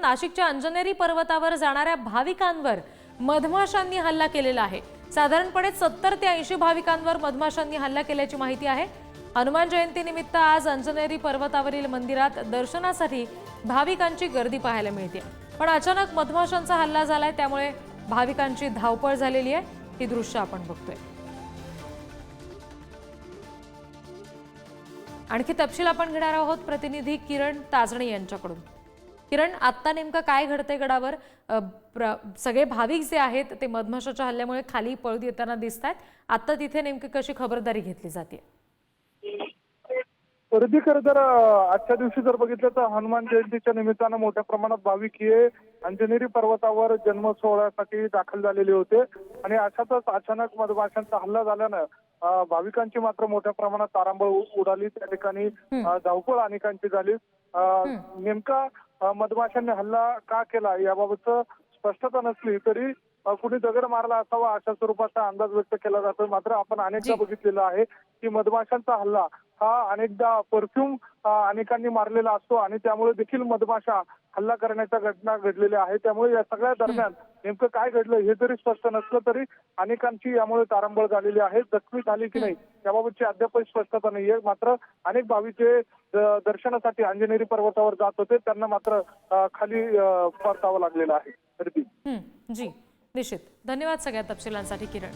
नाशिकच्या अंजनेरी पर्वतावर जाणाऱ्या भाविकांवर मधमाशांनी हल्ला केलेला आहे। साधारणपणे 70 ते 80 भाविकांवर मधमाशांनी हल्ला केल्याची माहिती आहे। हनुमान जयंती निमित्त आज अंजनेरी पर्वतावरील मंदिरात दर्शनासाठी भाविकांची गर्दी पाहायला मिळते, पण अचानक मधमाशांचा हल्ला झालाय, त्यामुळे भाविकांची धावपळ झालेली आहे। ही दृश्य आपण बघतोय। आणखी तपशील आपण घेणार आहोत प्रतिनिधी किरण ताजणे यांच्याकडून। किरण, आता नेमकं काय घडतंय गडावर? सगळे भाविक जे आहेत ते मधमाशाच्या हल्ल्यामुळे खाली पळत येताना दिसतात। आता तिथे नेमकी कशी खबरदारी घेतली जाते? खरेदी जर आजच्या दिवशी जर बघितलं तर हनुमान जयंतीच्या निमित्तानं मोठ्या प्रमाणात भाविक हे अंजनेरी पर्वतावर जन्म सोहळ्यासाठी दाखल झालेले होते आणि अशातच अचानक मधमाशांचा हल्ला झाल्यानं भाविकांची मात्र मोठ्या प्रमाणात तारांबळ उडाली। त्या ठिकाणी धावपळ अनेकांची झाली। नेमका मधमाशांनी हल्ला का केला याबाबत स्पष्टता नसली तरी कुणी दगड मारला असावा अशा स्वरूपाचा अंदाज व्यक्त केला जातो। मात्र आपण अनेकदा बघितलेलं आहे की मधमाशांचा हल्ला हा अनेकदा परफ्यूम अनेकांनी मारलेला असतो आणि त्यामुळे देखील मधमाशा हल्ला करण्याच्या घटना घडलेल्या आहेत। त्यामुळे या सगळ्या दरम्यान नेमकं काय घडलं हे जरी स्पष्ट नसलं तरी अनेकांची यामुळे तारांबळ झालेली आहे। जखमी झाली की नाही याबाबतची अद्याप स्पष्टता नाहीये। मात्र अनेक भाविक दर्शनासाठी अंजनेरी पर्वतावर जात होते, त्यांना मात्र खाली परतावं लागलेलं आहे। जी निश्चित, धन्यवाद सगळ्या तपशिलांसाठी किरण।